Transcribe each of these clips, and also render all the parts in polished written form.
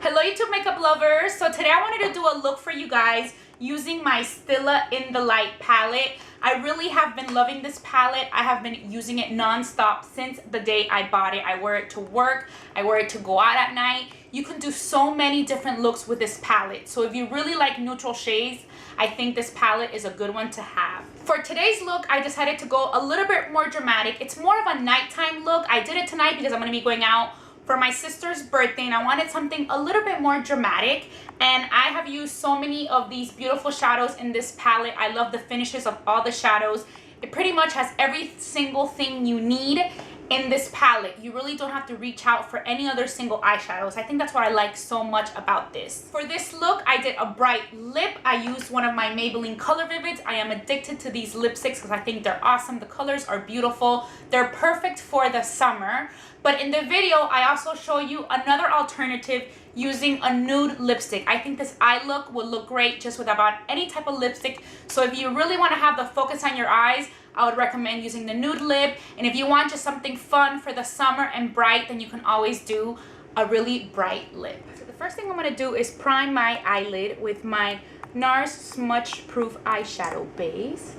Hello YouTube makeup lovers. So today I wanted to do a look for you guys using my Stila in the Light palette. I really have been loving this palette. I have been using it non-stop since the day I bought it. I wear it to work. I wear it to go out at night. You can do so many different looks with this palette. So if you really like neutral shades, I think this palette is a good one to have. For today's look, I decided to go a little bit more dramatic. It's more of a nighttime look. I did it tonight because I'm going to be going out for my sister's birthday and I wanted something a little bit more dramatic, and I have used so many of these beautiful shadows in this palette. I love the finishes of all the shadows. It pretty much has every single thing you need in this palette. You really don't have to reach out for any other single eyeshadows. I think that's what I like so much about this. For this look, I did a bright lip. I used one of my Maybelline Color Vivids. I am addicted to these lipsticks because I think they're awesome. The colors are beautiful. They're perfect for the summer. But in the video, I also show you another alternative using a nude lipstick. I think this eye look will look great just with about any type of lipstick. So if you really want to have the focus on your eyes, I would recommend using the nude lip. And if you want just something fun for the summer and bright, then you can always do a really bright lip. So the first thing I'm going to do is prime my eyelid with my Nars Smudge Proof Eyeshadow Base.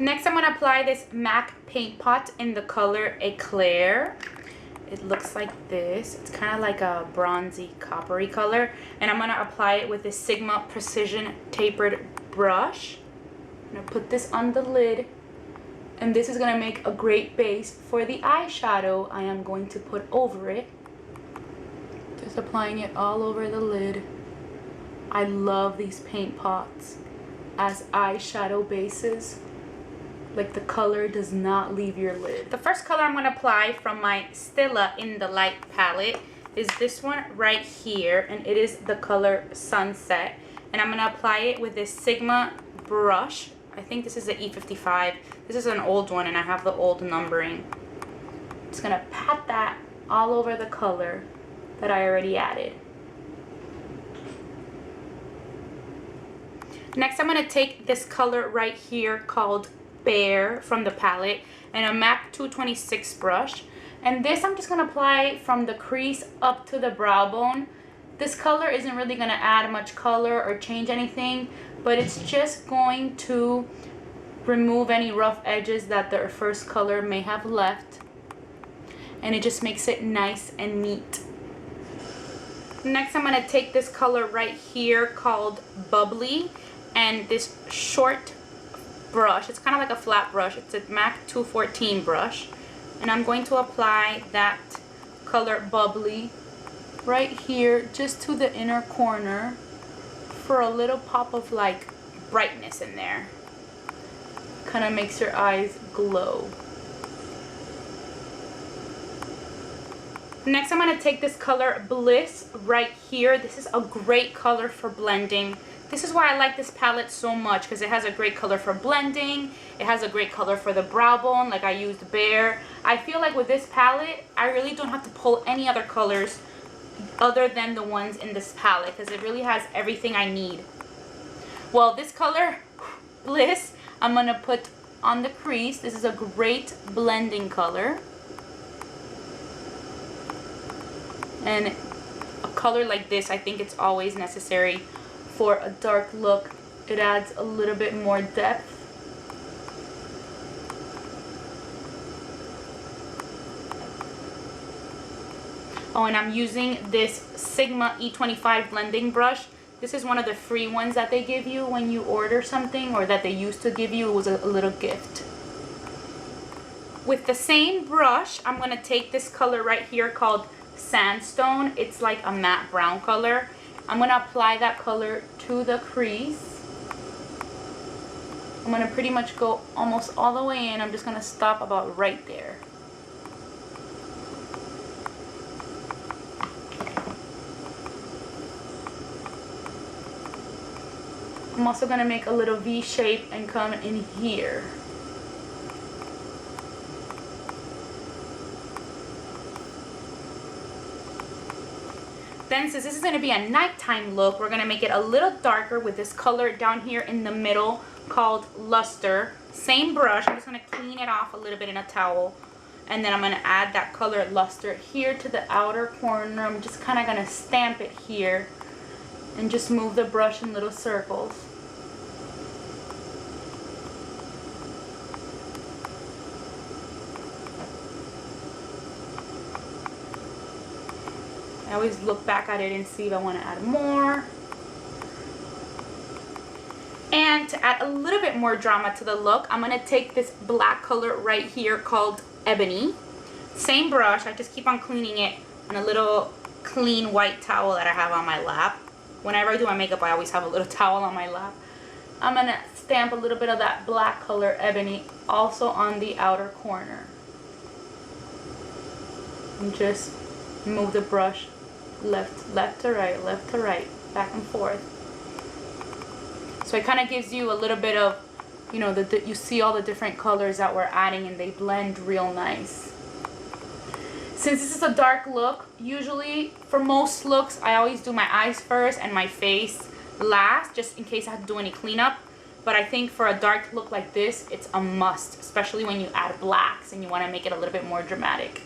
Next, I'm going to apply this MAC paint pot in the color Eclair. It looks like this. It's kind of like a bronzy coppery color. And I'm going to apply it with this Sigma Precision Tapered brush. I'm going to put this on the lid. And this is going to make a great base for the eyeshadow I am going to put over it. Just applying it all over the lid. I love these paint pots as eyeshadow bases. Like, the color does not leave your lid. The first color I'm going to apply from my Stila in the Light palette is this one right here, and it is the color Sunset. And I'm going to apply it with this Sigma brush. I think this is the E55. This is an old one and I have the old numbering. I'm just going to pat that all over the color that I already added. Next, I'm going to take this color right here called Beige from the palette and a MAC 226 brush, and this I'm just going to apply from the crease up to the brow bone. This color isn't really going to add much color or change anything, but it's just going to remove any rough edges that the first color may have left, and it just makes it nice and neat. Next, I'm going to take this color right here called Bubbly and this short brush. It's kind of like a flat brush. It's a MAC 214 brush, and I'm going to apply that color Bubbly right here just to the inner corner for a little pop of like brightness in there. Kind of makes your eyes glow. Next, I'm going to take this color Bliss right here. This is a great color for blending. This is why I like this palette so much, because it has a great color for blending. It has a great color for the brow bone, like I used Beige. I feel like with this palette, I really don't have to pull any other colors other than the ones in this palette, because it really has everything I need. Well, this color, Bliss, I'm going to put on the crease. This is a great blending color. And a color like this, I think it's always necessary for a dark look. It adds a little bit more depth. Oh, and I'm using this Sigma E25 blending brush. This is one of the free ones that they give you when you order something, or that they used to give you. It was a little gift. With the same brush, I'm going to take this color right here called Sandstone. It's like a matte brown color. I'm going to apply that color to the crease. I'm going to pretty much go almost all the way in. I'm just going to stop about right there. I'm also going to make a little V shape and come in here. Then, since this is going to be a nighttime look, we're going to make it a little darker with this color down here in the middle called Luster. Same brush. I'm just going to clean it off a little bit in a towel. And then I'm going to add that color Luster here to the outer corner. I'm just kind of going to stamp it here and just move the brush in little circles. I always look back at it and see if I want to add more. And to add a little bit more drama to the look, I'm going to take this black color right here called Ebony. Same brush, I just keep on cleaning it on a little clean white towel that I have on my lap. Whenever I do my makeup, I always have a little towel on my lap. I'm going to stamp a little bit of that black color Ebony also on the outer corner. And just move the brush left to right, back and forth. So it kind of gives you a little bit of, you know, you see all the different colors that we're adding and they blend real nice. Since this is a dark look, usually for most looks I always do my eyes first and my face last, just in case I have to do any cleanup. But I think for a dark look like this, it's a must, especially when you add blacks and you want to make it a little bit more dramatic.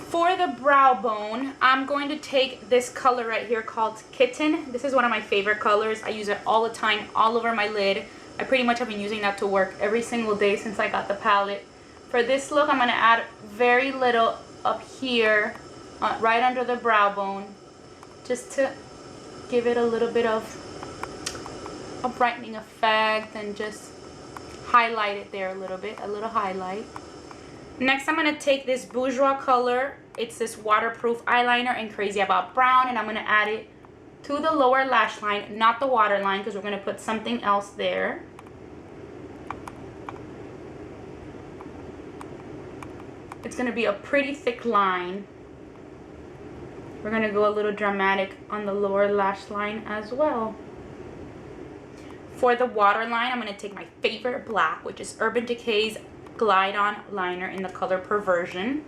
For the brow bone, I'm going to take this color right here called Kitten. This is one of my favorite colors. I use it all the time, all over my lid. I pretty much have been using that to work every single day since I got the palette. For this look, I'm going to add very little up here, right under the brow bone, just to give it a little bit of a brightening effect and just highlight it there a little bit, a little highlight. Next, I'm going to take this Bourjois color. It's this waterproof eyeliner in Crazy About Brown, and I'm going to add it to the lower lash line, not the waterline, because we're going to put something else there. It's going to be a pretty thick line. We're going to go a little dramatic on the lower lash line as well. For the waterline, I'm going to take my favorite black, which is Urban Decay's Glide On liner in the color Perversion.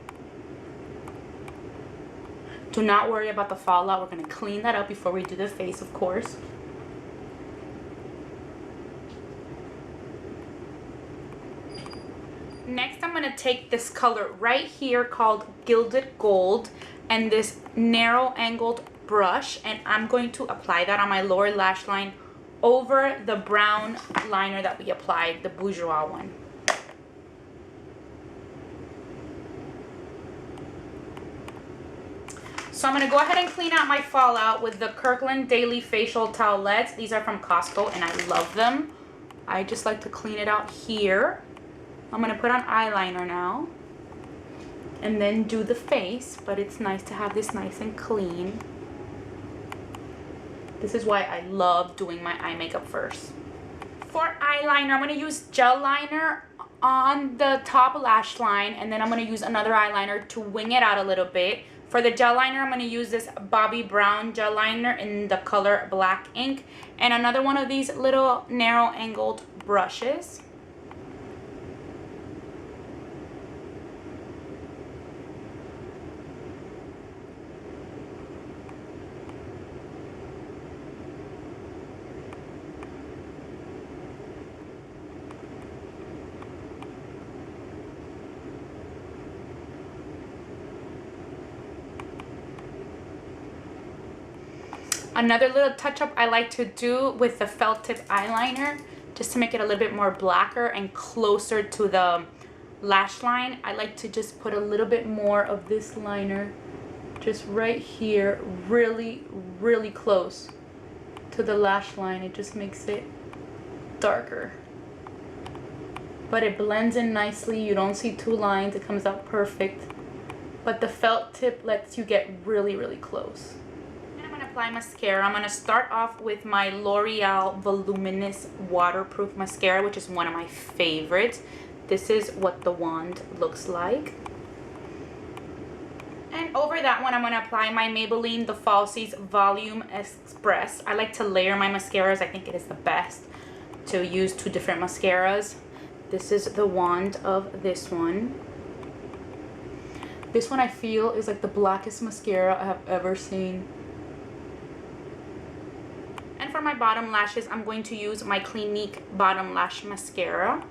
Do not worry about the fallout. We're going to clean that up before we do the face, of course. Next, I'm going to take this color right here called Gilded Gold and this narrow angled brush, and I'm going to apply that on my lower lash line over the brown liner that we applied, the Bourjois one. So I'm going to go ahead and clean out my fallout with the Kirkland Daily Facial Towelettes. These are from Costco and I love them. I just like to clean it out here. I'm going to put on eyeliner now and then do the face, but it's nice to have this nice and clean. This is why I love doing my eye makeup first. For eyeliner, I'm going to use gel liner on the top lash line, and then I'm going to use another eyeliner to wing it out a little bit. For the gel liner, I'm going to use this Bobbi Brown gel liner in the color Black Ink, and another one of these little narrow angled brushes. Another little touch up I like to do with the felt tip eyeliner, just to make it a little bit more blacker and closer to the lash line, I like to just put a little bit more of this liner just right here, really, really close to the lash line. It just makes it darker. But it blends in nicely. You don't see two lines. It comes out perfect. But the felt tip lets you get really, really close. Apply mascara. I'm going to start off with my L'Oreal Voluminous waterproof mascara, which is one of my favorites. This is what the wand looks like. And over that one, I'm going to apply my Maybelline The Falsies Volume Express. I like to layer my mascaras. I think it is the best to use two different mascaras. This is the wand of this one. This one I feel is like the blackest mascara I have ever seen. And for my bottom lashes, I'm going to use my Clinique Bottom Lash Mascara.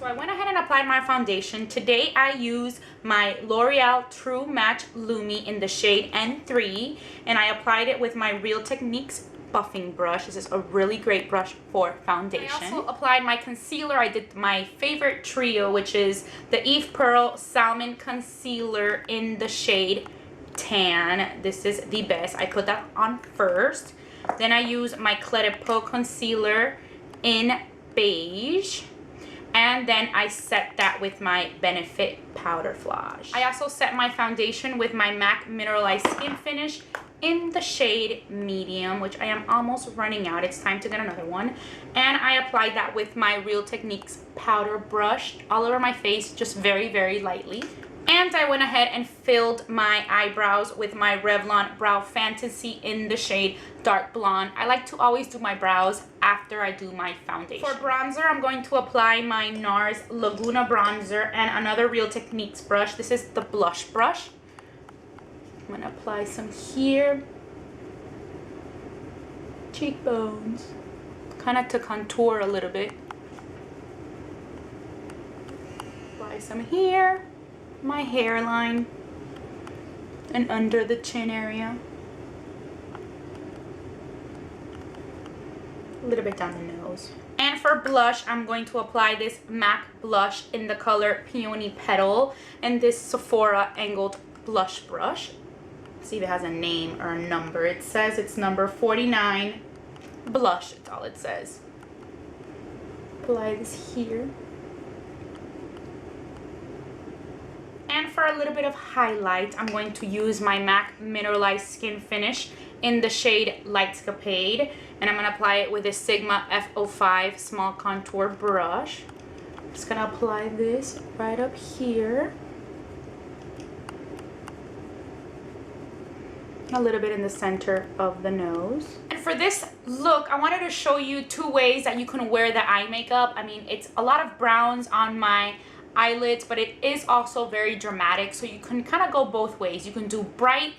So I went ahead and applied my foundation. Today I use my L'Oreal True Match Lumi in the shade N3, and I applied it with my Real Techniques buffing brush. This is a really great brush for foundation. I also applied my concealer. I did my favorite trio, which is the Eve Pearl Salmon Concealer in the shade Tan. This is the best. I put that on first. Then I use my Peau Concealer in Beige. And then I set that with my Benefit Powderflage. I also set my foundation with my MAC Mineralize Skin Finish in the shade Medium, which I am almost running out. It's time to get another one. And I applied that with my Real Techniques powder brush all over my face, just very, very lightly. And I went ahead and filled my eyebrows with my Revlon Brow Fantasy in the shade Dark Blonde. I like to always do my brows after I do my foundation. For bronzer, I'm going to apply my Nars Laguna Bronzer and another Real Techniques brush. This is the blush brush. I'm going to apply some here. Cheekbones. Kind of to contour a little bit. Apply some here. My hairline and under the chin area, a little bit down the nose. And for blush, I'm going to apply this MAC blush in the color Peony Petal and this Sephora angled blush brush. Let's see if it has a name or a number. It says it's number 49 blush. That's all it says. Apply this here. And for a little bit of highlight, I'm going to use my MAC Mineralize Skin Finish in the shade Lightscapade. And I'm going to apply it with a Sigma F05 small contour brush. Just going to apply this right up here. A little bit in the center of the nose. And for this look, I wanted to show you two ways that you can wear the eye makeup. I mean, it's a lot of browns on my eyelids, but it is also very dramatic, so you can kind of go both ways. You can do bright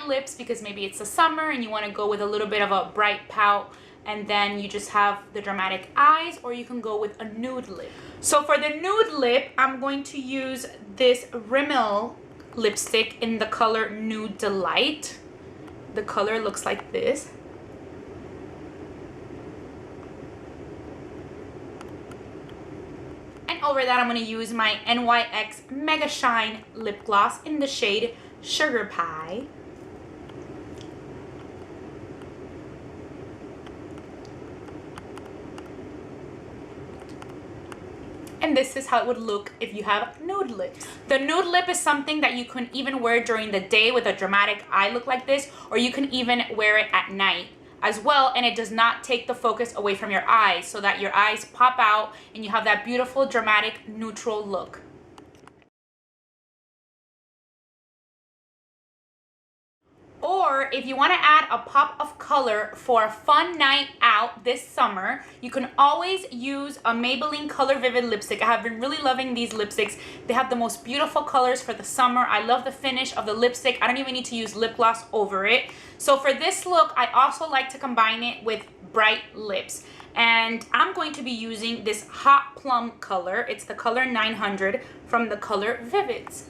lips because maybe it's the summer and you want to go with a little bit of a bright pout and then you just have the dramatic eyes, or you can go with a nude lip. So for the nude lip, I'm going to use this Rimmel lipstick in the color Nude Delight. The color looks like this. Over that, I'm going to use my NYX Mega Shine Lip Gloss in the shade Sugar Pie. And this is how it would look if you have nude lips. The nude lip is something that you can even wear during the day with a dramatic eye look like this, or you can even wear it at night as well, and it does not take the focus away from your eyes, so that your eyes pop out and you have that beautiful dramatic neutral look. Or if you want to add a pop of color for a fun night out this summer, you can always use a Maybelline Color Vivid lipstick. I have been really loving these lipsticks. They have the most beautiful colors for the summer. I love the finish of the lipstick. I don't even need to use lip gloss over it. So for this look, I also like to combine it with bright lips. And I'm going to be using this Hot Plum color. It's the color 900 from the color Vivids.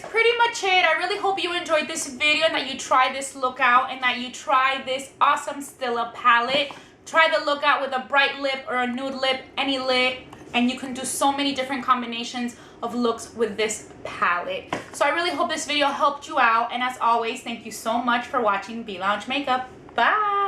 Pretty much it. I really hope you enjoyed this video and that you try this look out and that you try this awesome Stila palette. Try the look out with a bright lip or a nude lip, any lip, and you can do so many different combinations of looks with this palette. So I really hope this video helped you out, and as always, thank you so much for watching Be Lounge Makeup. Bye!